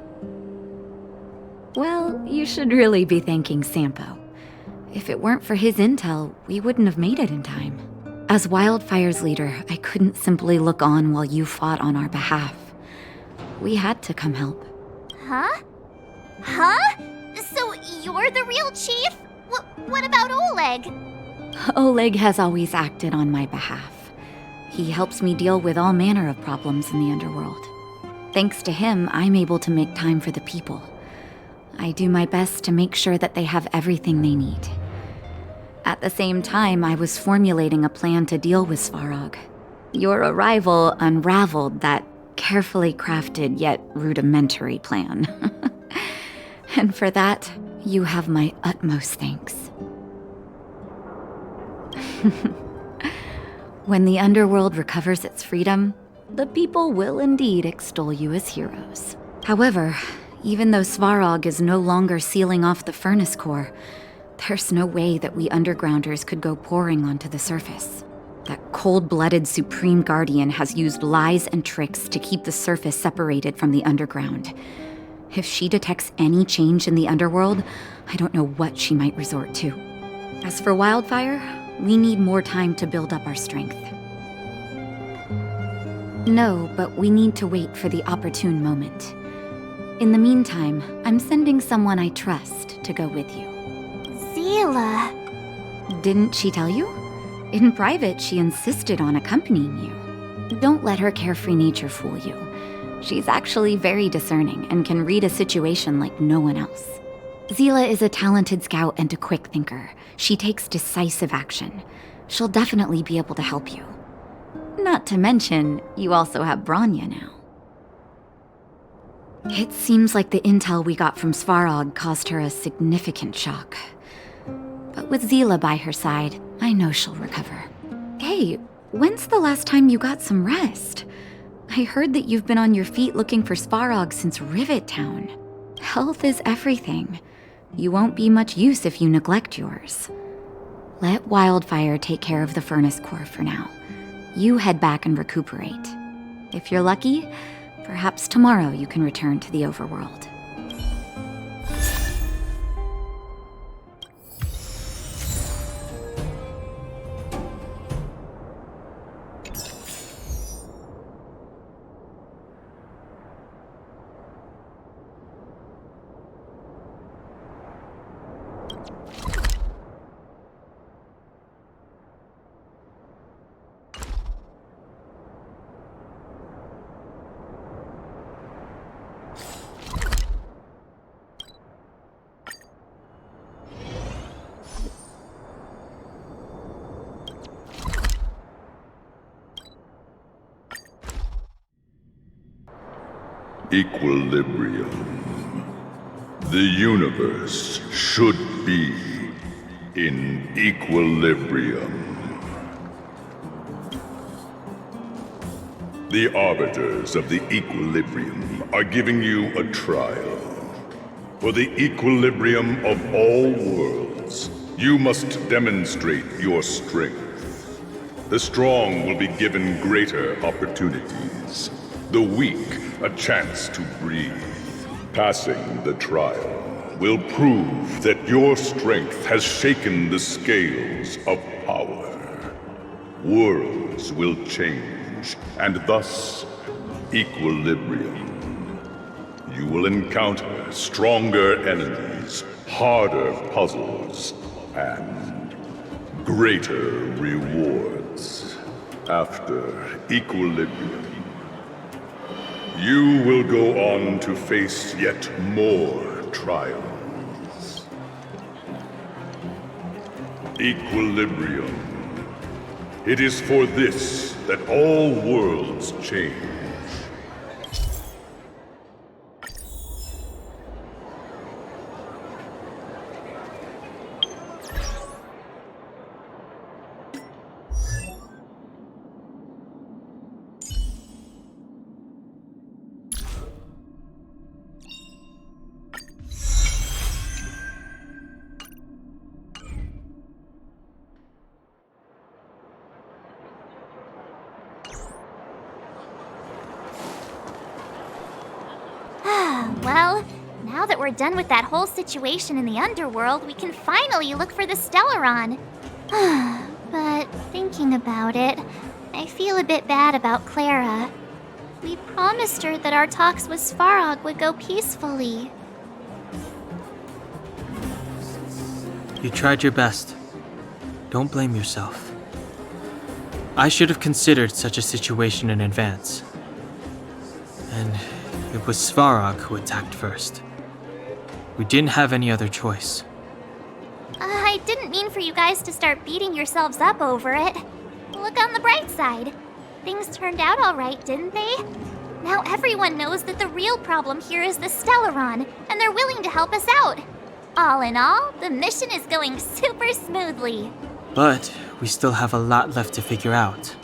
Well, you should really be thanking Sampo. If it weren't for his intel, we wouldn't have made it in time. As Wildfire's leader, I couldn't simply look on while you fought on our behalf. We had to come help. Huh? Huh? So you're the real chief? What about Oleg? Oleg has always acted on my behalf. He helps me deal with all manner of problems in the underworld. Thanks to him, I'm able to make time for the people. I do my best to make sure that they have everything they need. At the same time, I was formulating a plan to deal with Svarog. Your arrival unraveled that carefully crafted yet rudimentary plan. And for that, you have my utmost thanks. When the underworld recovers its freedom, the people will indeed extol you as heroes. However, even though Svarog is no longer sealing off the furnace core, there's no way that we undergrounders could go pouring onto the surface. That cold-blooded Supreme Guardian has used lies and tricks to keep the surface separated from the underground. If she detects any change in the underworld, I don't know what she might resort to. As for Wildfire, we need more time to build up our strength. No, but we need to wait for the opportune moment. In the meantime, I'm sending someone I trust to go with you. Zila. Didn't she tell you? In private, she insisted on accompanying you. Don't let her carefree nature fool you. She's actually very discerning and can read a situation like no one else. Zila is a talented scout and a quick thinker. She takes decisive action. She'll definitely be able to help you. Not to mention, you also have Branya now. It seems like the intel we got from Svarog caused her a significant shock. But with Zila by her side, I know she'll recover. Hey, when's the last time you got some rest? I heard that you've been on your feet looking for Svarog since Rivet Town. Health is everything. You won't be much use if you neglect yours. Let Wildfire take care of the furnace core for now. You head back and recuperate. If you're lucky, perhaps tomorrow you can return to the overworld. Equilibrium. The universe should be in equilibrium. The arbiters of the equilibrium are giving you a trial. For the equilibrium of all worlds, you must demonstrate your strength. The strong will be given greater opportunities. The weak a chance to breathe. Passing the trial will prove that your strength has shaken the scales of power. Worlds will change, and thus equilibrium. You will encounter stronger enemies, harder puzzles, and greater rewards. After equilibrium, you will go on to face yet more trials. Equilibrium. It is for this that all worlds change. Well, now that we're done with that whole situation in the underworld, we can finally look for the Stellaron. But thinking about it, I feel a bit bad about Clara. We promised her that our talks with Svarog would go peacefully. You tried your best. Don't blame yourself. I should have considered such a situation in advance. And it was Svarog who attacked first. We didn't have any other choice. I didn't mean for you guys to start beating yourselves up over it. Look on the bright side. Things turned out all right, didn't they? Now everyone knows that the real problem here is the Stellaron, and they're willing to help us out. All in all, the mission is going super smoothly. But we still have a lot left to figure out.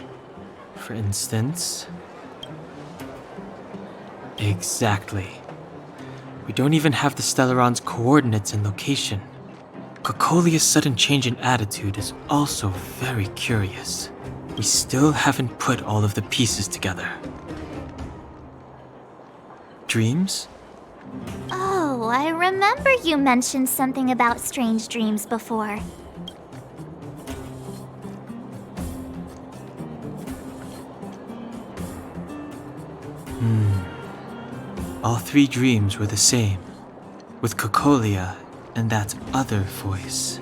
For instance... Exactly. We don't even have the Stellaron's coordinates and location. Cocolia's sudden change in attitude is also very curious. We still haven't put all of the pieces together. Dreams? Oh, I remember you mentioned something about strange dreams before. All three dreams were the same, with Cocolia and that other voice.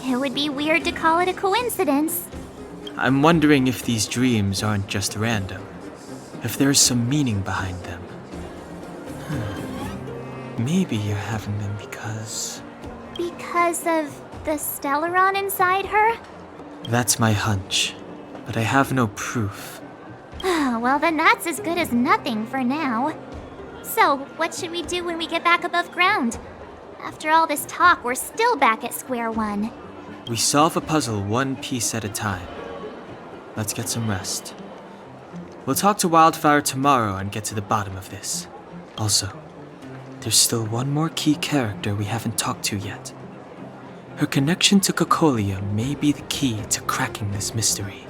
It would be weird to call it a coincidence. I'm wondering if these dreams aren't just random, if there's some meaning behind them. Maybe you're having them because... Because of the Stellaron inside her? That's my hunch, but I have no proof. Well, then that's as good as nothing for now. So, what should we do when we get back above ground? After all this talk, we're still back at square one. We solve a puzzle one piece at a time. Let's get some rest. We'll talk to Wildfire tomorrow and get to the bottom of this. Also, there's still one more key character we haven't talked to yet. Her connection to Cocolia may be the key to cracking this mystery.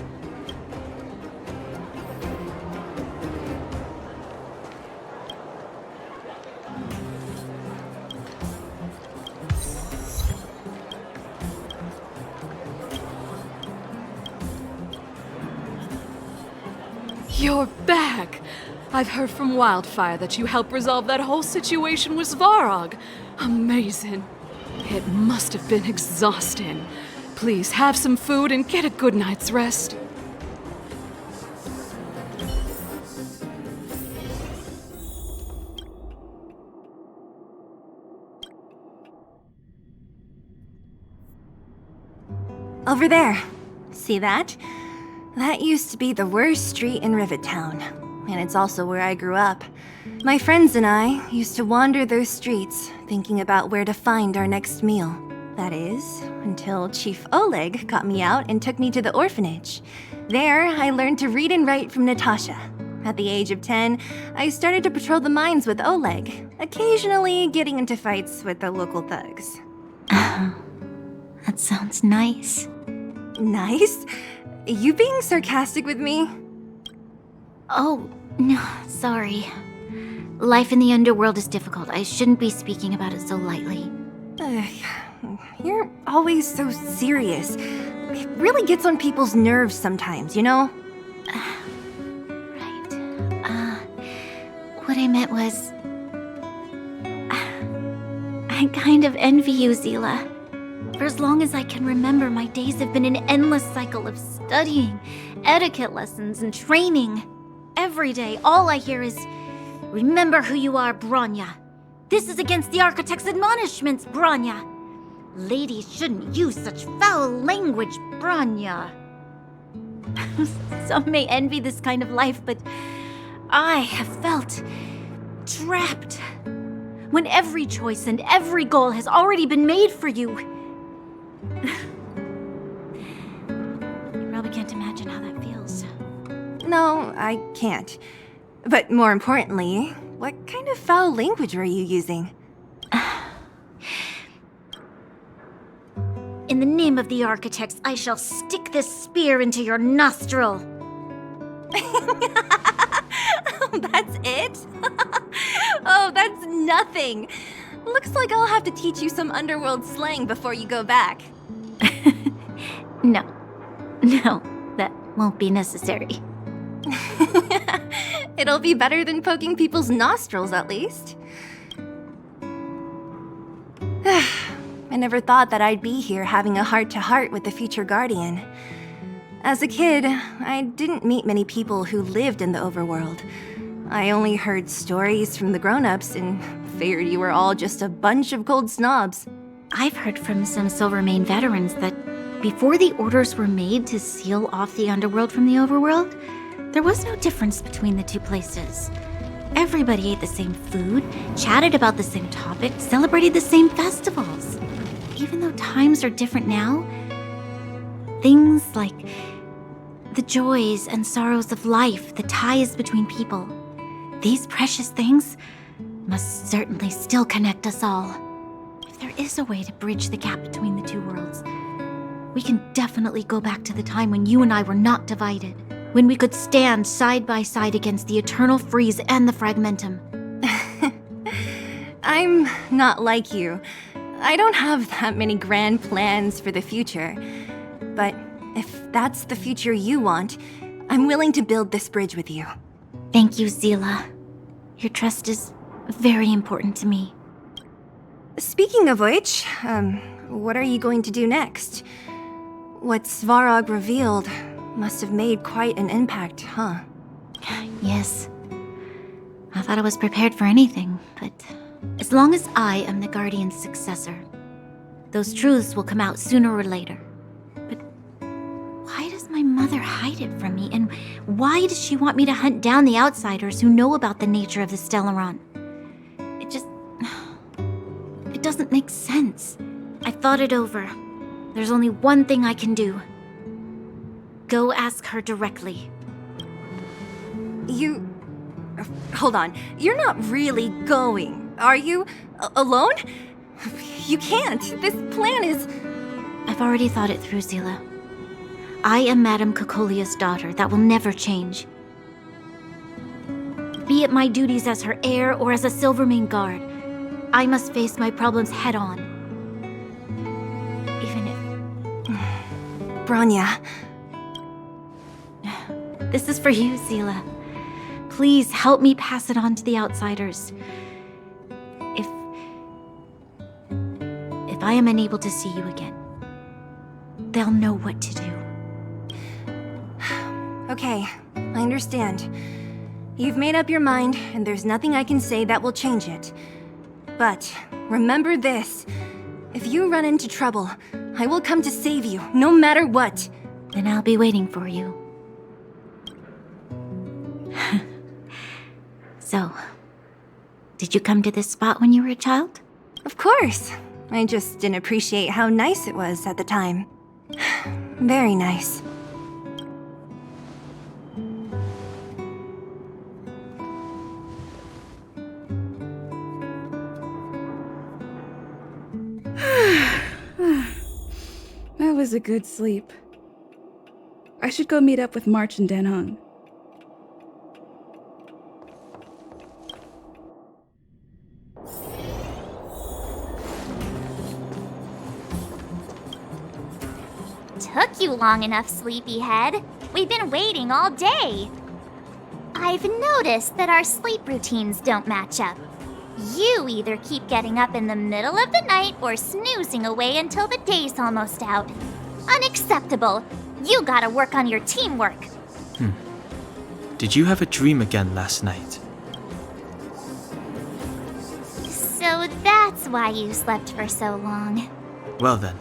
You're back! I've heard from Wildfire that you helped resolve that whole situation with Svarog. Amazing. It must have been exhausting. Please have some food and get a good night's rest. Over there. See that? That used to be the worst street in Rivet Town. and it's also where I grew up. My friends and I used to wander those streets, thinking about where to find our next meal. That is, until Chief Oleg got me out and took me to the orphanage. There, I learned to read and write from Natasha. At the age of 10, I started to patrol the mines with Oleg, occasionally getting into fights with the local thugs. That sounds nice. Nice? You being sarcastic with me? Oh, no, sorry. Life in the underworld is difficult. I shouldn't be speaking about it so lightly. You're always so serious. It really gets on people's nerves sometimes, you know? What I meant was... I kind of envy you, Zila. For as long as I can remember, my days have been an endless cycle of studying, etiquette lessons, and training. Every day, all I hear is, "Remember who you are, Bronya. This is against the Architect's admonishments, Bronya. Ladies shouldn't use such foul language, Bronya." Some may envy this kind of life, but I have felt trapped. When every choice and every goal has already been made for you. You probably can't imagine how that feels. No, I can't. But more importantly, what kind of foul language were you using? In the name of the Architects, I shall stick this spear into your nostril. That's it? Oh, that's nothing. Looks like I'll have to teach you some underworld slang before you go back. No, that won't be necessary. It'll be better than poking people's nostrils, at least. I never thought that I'd be here having a heart-to-heart with the future Guardian. As a kid, I didn't meet many people who lived in the overworld. I only heard stories from the grown-ups and figured you were all just a bunch of cold snobs. I've heard from some Silvermane veterans that before the orders were made to seal off the underworld from the overworld, there was no difference between the two places. Everybody ate the same food, chatted about the same topics, celebrated the same festivals. Even though times are different now, things like the joys and sorrows of life, the ties between people, these precious things must certainly still connect us all. If there is a way to bridge the gap between the two worlds, we can definitely go back to the time when you and I were not divided, when we could stand side by side against the Eternal Freeze and the Fragmentum. I'm not like you. I don't have that many grand plans for the future. But if that's the future you want, I'm willing to build this bridge with you. Thank you, Zila. Your trust is very important to me. Speaking of which, what are you going to do next? What Svarog revealed must have made quite an impact, huh? Yes. I thought I was prepared for anything, but as long as I am the Guardian's successor, those truths will come out sooner or later. But why does my mother hide it from me, and why does she want me to hunt down the outsiders who know about the nature of the Stellaron? It doesn't make sense. I thought it over. There's only one thing I can do. Go ask her directly. You... Hold on. You're not really going, are you? Alone? You can't. This plan is... I've already thought it through, Zila. I am Madame Cocolia's daughter. That will never change. Be it my duties as her heir or as a Silvermane guard, I must face my problems head-on. Even if... Bronya. This is for you, Zila. Please help me pass it on to the outsiders. If I am unable to see you again, they'll know what to do. Okay, I understand. You've made up your mind, and there's nothing I can say that will change it. But remember this. If you run into trouble, I will come to save you, no matter what. Then I'll be waiting for you. So, did you come to this spot when you were a child? Of course. I just didn't appreciate how nice it was at the time. Very nice. That was a good sleep. I should go meet up with March and Dan Hung. Took you long enough, sleepyhead. We've been waiting all day. I've noticed that our sleep routines don't match up. You either keep getting up in the middle of the night or snoozing away until the day's almost out. Unacceptable. You gotta work on your teamwork. Did you have a dream again last night? So that's why you slept for so long. Well then,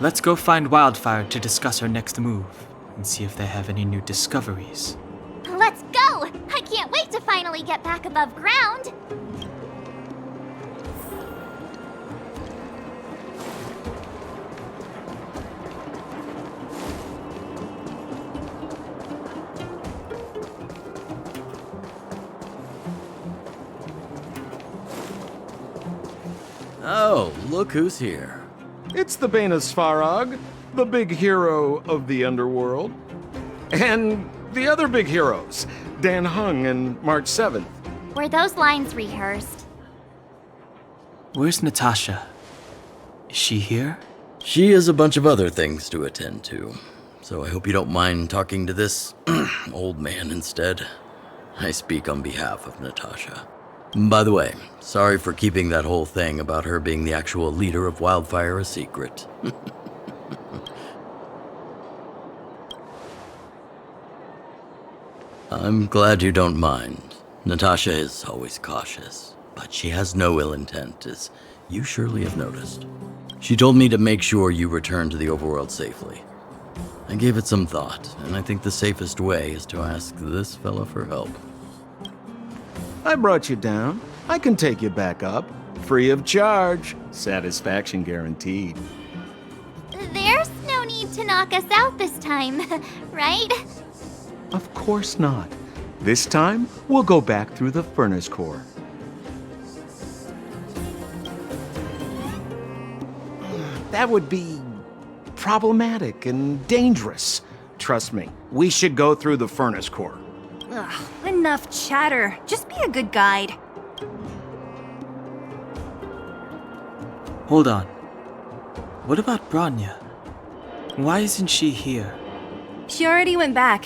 let's go find Wildfire to discuss our next move and see if they have any new discoveries. Let's go! I can't wait to finally get back above ground. Oh, look who's here. It's the Bane of Svarog, the big hero of the underworld. And the other big heroes, Dan Hung and March 7th. Were those lines rehearsed? Where's Natasha? Is she here? She has a bunch of other things to attend to, so I hope you don't mind talking to this old man instead. I speak on behalf of Natasha. By the way, sorry for keeping that whole thing about her being the actual leader of Wildfire a secret. I'm glad you don't mind. Natasha is always cautious, but she has no ill intent, as you surely have noticed. She told me to make sure you return to the overworld safely. I gave it some thought, and I think the safest way is to ask this fella for help. I brought you down. I can take you back up. Free of charge. Satisfaction guaranteed. There's no need to knock us out this time, right? Of course not. This time, we'll go back through the furnace core. That would be problematic and dangerous. Trust me, we should go through the furnace core. Ugh, enough chatter. Just be a good guide. Hold on. What about Bronya? Why isn't she here? She already went back.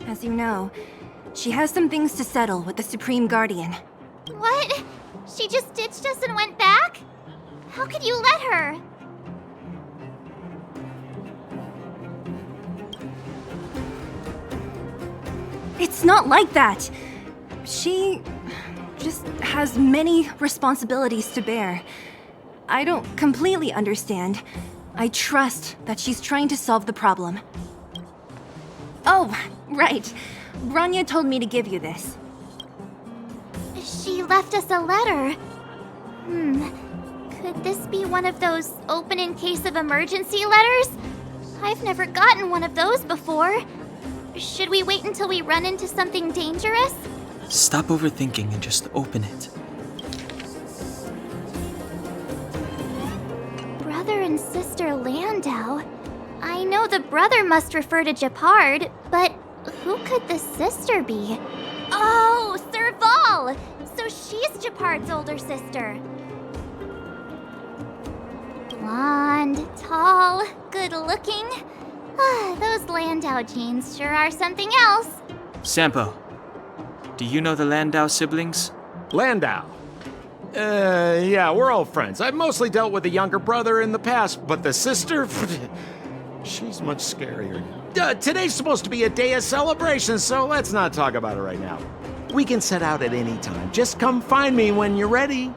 As you know, she has some things to settle with the Supreme Guardian. What? She just ditched us and went back? How could you let her? It's not like that. She just has many responsibilities to bear. I don't completely understand. I trust that she's trying to solve the problem. Oh, right. Bronya told me to give you this. She left us a letter. Could this be one of those open in case of emergency letters? I've never gotten one of those before. Should we wait until we run into something dangerous? Stop overthinking and just open it. Brother and sister Landau. I know the brother must refer to Japard, but who could the sister be? Oh, Serval! So she's Japard's older sister. Blonde, tall, good-looking. Those Landau genes sure are something else. Sampo, do you know the Landau siblings? Landau? Yeah, we're all friends. I've mostly dealt with the younger brother in the past, but the sister? She's much scarier. Today's supposed to be a day of celebration, so let's not talk about it right now. We can set out at any time. Just come find me when you're ready.